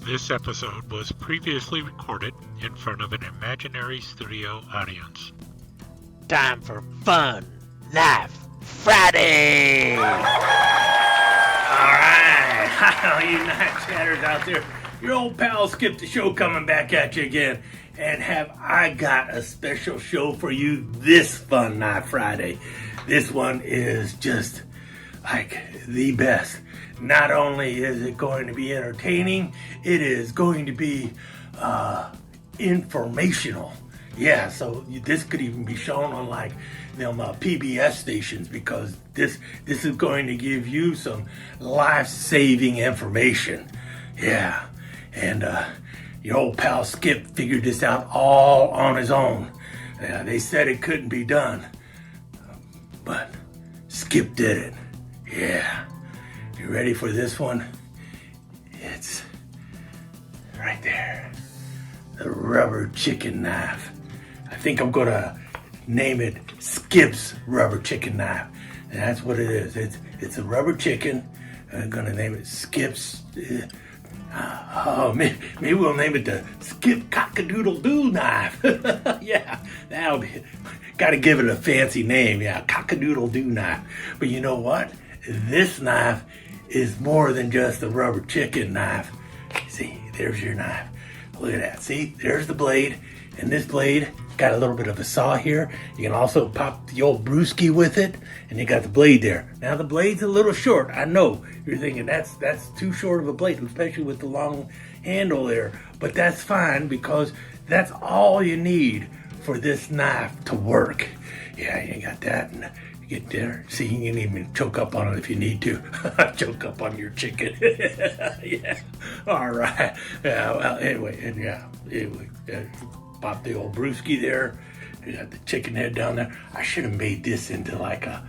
This episode was previously recorded in front of an imaginary studio audience. Time for Fun Life Friday! Alright, all you night chatters out there, your old pal Skip the Show coming back at you again. And have I got a special show for you this Fun Night Friday. This one is just like the best. Not only is it going to be entertaining, it is going to be informational. Yeah, so this could even be shown on like them PBS stations, because this is going to give you some life-saving information. Yeah, and your old pal Skip figured this out all on his own. They said it couldn't be done, but Skip did it. Yeah. You ready for this one? It's right there. The rubber chicken knife. I think I'm gonna name it Skip's rubber chicken knife. And that's what it is. It's a rubber chicken. I'm gonna name it Skip's. Maybe we'll name it the Skip Cock-a-doodle-doo knife. Yeah, that'll be. Gotta give it a fancy name. Yeah, Cock-a-doodle-doo knife. But you know what? This knife is more than just a rubber chicken knife. See, there's your knife. Look at that. See, there's the blade. And this blade got a little bit of a saw here. You can also pop the old brewski with it, and you got the blade there. Now the blade's a little short. I know you're thinking that's too short of a blade, especially with the long handle there. But that's fine, because that's all you need for this knife to work. Yeah, you got that, and get there. See, you can even choke up on it if you need to. Choke up on your chicken. Yeah. All right. Yeah. Well, anyway. Pop the old brewski there. You got the chicken head down there. I should have made this into like a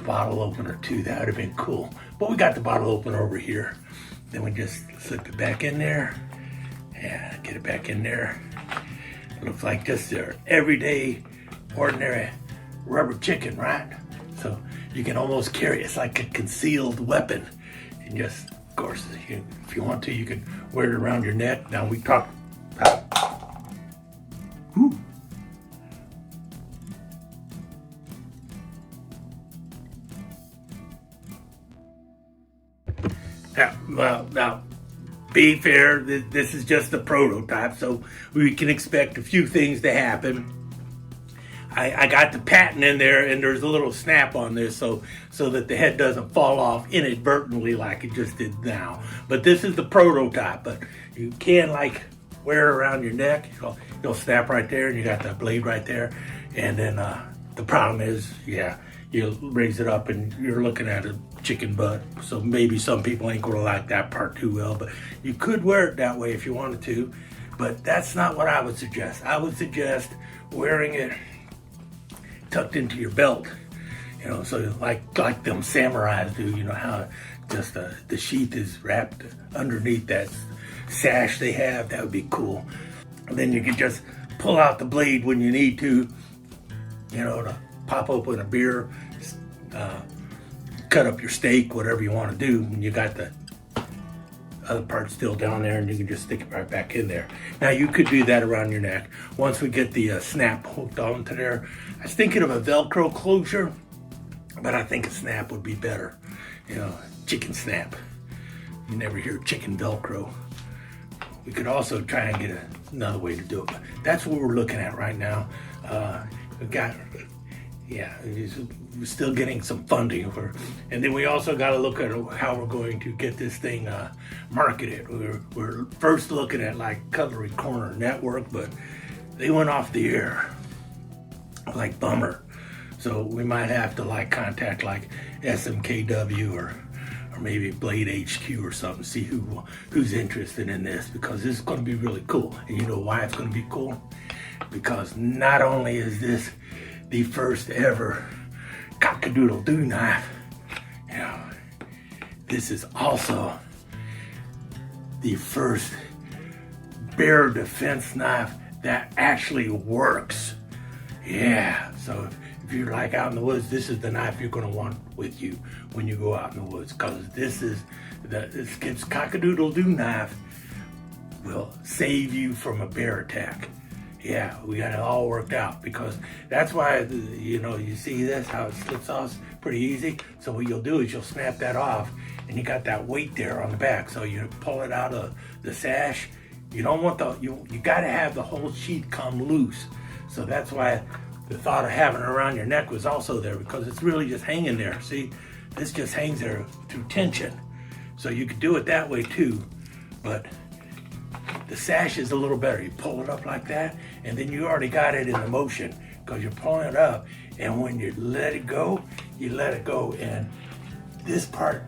bottle opener too. That would have been cool. But we got the bottle opener over here. Then we just slip it back in there. Yeah, get it back in there. It looks like just their everyday, ordinary rubber chicken, right? So you can almost carry it. It's like a concealed weapon. And just, of course, if you want to, you can wear it around your neck. Now we talked about... Ooh. Now, be fair, this is just a prototype, so we can expect a few things to happen. I got the patent in there, and there's a little snap on this so that the head doesn't fall off inadvertently like it just did now. But this is the prototype, but you can like wear it around your neck. It'll snap right there, and you got the blade right there. And then the problem is, yeah, you raise it up and you're looking at a chicken butt. So maybe some people ain't gonna like that part too well, but you could wear it that way if you wanted to. But that's not what I would suggest. I would suggest wearing it tucked into your belt, so like them samurais do, how just the sheath is wrapped underneath that sash they have. That would be cool. And then you can just pull out the blade when you need to, to pop open a beer, cut up your steak, whatever you want to do, and you got the other part still down there, and you can just stick it right back in there. Now you could do that around your neck. Once we get the snap hooked onto there, I was thinking of a Velcro closure, but I think a snap would be better. Chicken snap. You never hear chicken Velcro. We could also try and get another way to do it, but that's what we're looking at right now. We're still getting some funding and then we also got to look at how we're going to get this thing marketed. We're first looking at like Cutlery Corner Network, but they went off the air. Like, bummer. So we might have to like contact like SMKW or maybe Blade HQ or something, see who's interested in this, because this is going to be really cool. And you know why it's going to be cool? Because not only is this the first ever cock-a-doodle-doo knife, this is also the first bear defense knife that actually works. Yeah, so if you're like out in the woods, this is the knife you're going to want with you when you go out in the woods, because this is the Skip's Cock-a-doodle-doo knife will save you from a bear attack. Yeah, we got it all worked out, because that's why, you see this, how it slips off pretty easy. So what you'll do is you'll snap that off, and you got that weight there on the back. So you pull it out of the sash. You don't want you got to have the whole sheath come loose. So that's why the thought of having it around your neck was also there, because it's really just hanging there. See, this just hangs there through tension. So you could do it that way too, but the sash is a little better. You pull it up like that, and then you already got it in the motion, because you're pulling it up, and when you let it go, and this part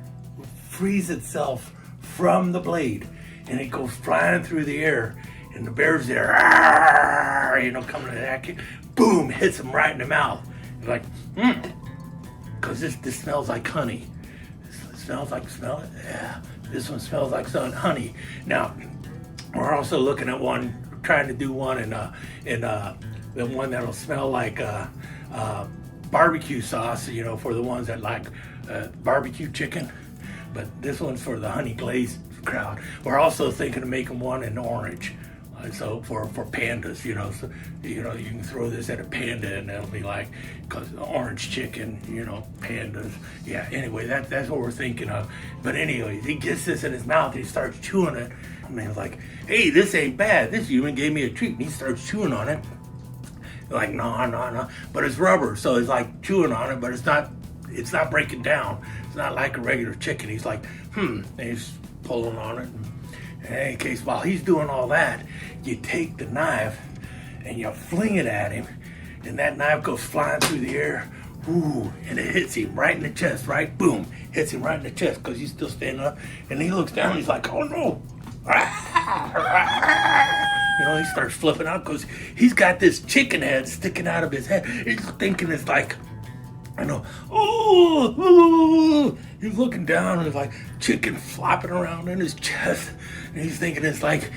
frees itself from the blade, and it goes flying through the air, and the bear's there, coming to that, boom, hits him right in the mouth. You're like, because this smells like honey. Smell it? Yeah. This one smells like honey. Now, we're also looking at trying to do one in the one that'll smell like barbecue sauce, for the ones that like barbecue chicken. But this one's for the honey glazed crowd. We're also thinking of making one in orange. So for pandas, so, you can throw this at a panda and it'll be like, because orange chicken, pandas. Yeah, anyway, that's what we're thinking of. But anyway, he gets this in his mouth and he starts chewing it. And he's like, hey, this ain't bad. This human gave me a treat. And he starts chewing on it. Like, no. But it's rubber, so he's like chewing on it, but it's not breaking down. It's not like a regular chicken. He's like, and he's pulling on it. In any case, while he's doing all that, you take the knife and you fling it at him, and that knife goes flying through the air, and it hits him right in the chest, right? Boom, hits him right in the chest, because he's still standing up, and he looks down and he's like, oh no. He starts flipping out, because he's got this chicken head sticking out of his head. He's thinking it's like, he's looking down and it's like chicken flopping around in his chest, and he's thinking it's like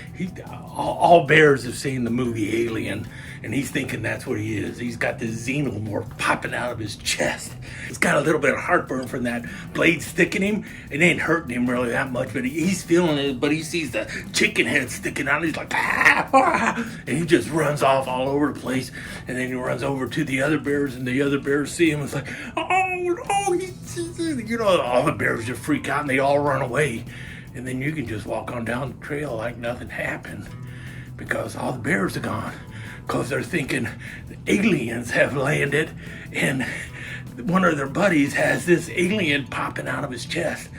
all bears have seen the movie Alien, and he's thinking that's what he is. He's got this xenomorph popping out of his chest. He's got a little bit of heartburn from that blade sticking him. It ain't hurting him really that much, but he's feeling it. But he sees the chicken head sticking out, and he's like, and he just runs off all over the place. And then he runs over to the other bears, and the other bears see him. It's like, all the bears just freak out and they all run away. And then you can just walk on down the trail like nothing happened, because all the bears are gone, because they're thinking the aliens have landed, and one of their buddies has this alien popping out of his chest,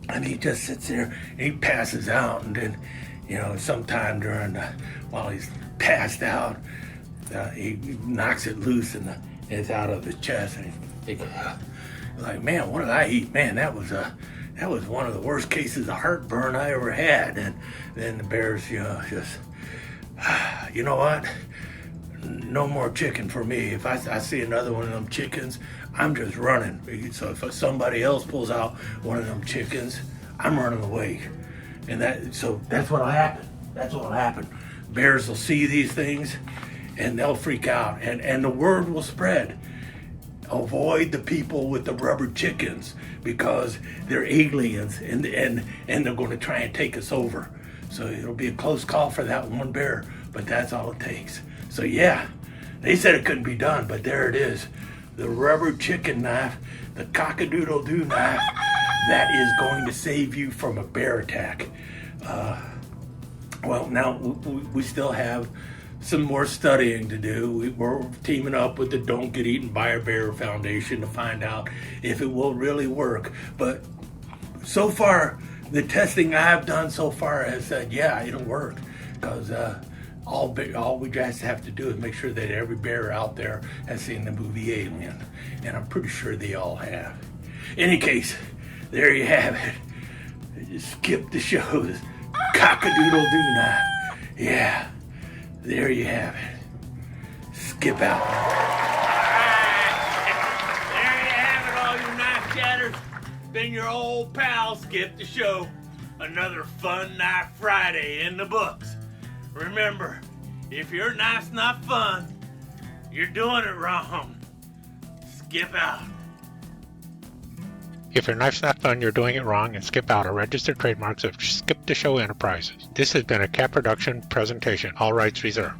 and he just sits there and he passes out. And then, sometime while he's passed out, he knocks it loose and it's out of his chest, and he's like, man, what did I eat? Man, that was one of the worst cases of heartburn I ever had. And then the bears, just, you know what? No more chicken for me. If I see another one of them chickens, I'm just running. So if somebody else pulls out one of them chickens, I'm running away. And that's what'll happen. That's what'll happen. Bears will see these things and they'll freak out, and the word will spread. Avoid the people with the rubber chickens, because they're aliens and they're going to try and take us over. So it'll be a close call for that one bear, but that's all it takes. So yeah, they said it couldn't be done, but there it is. The rubber chicken knife, the cock-a-doodle-doo knife, that is going to save you from a bear attack. Well, now we still have some more studying to do. We're teaming up with the Don't Get Eaten by a Bear Foundation to find out if it will really work. But so far, the testing I've done so far has said, yeah, it'll work. Because all we just have to do is make sure that every bear out there has seen the movie Alien. And I'm pretty sure they all have. In any case, there you have it. Skip DeSheau's cock-a-doodle-doo knife. Yeah. There you have it. Skip out. There you have it, all you knife chatters. Been your old pal, Skip DeSheau. Another fun Knife Friday in the books. Remember, if your knife's not fun, you're doing it wrong. Skip out. If your knife's not fun, you're doing it wrong, and skip out. Are registered trademarks of Skip the Show Enterprises. This has been a Cat Production presentation. All rights reserved.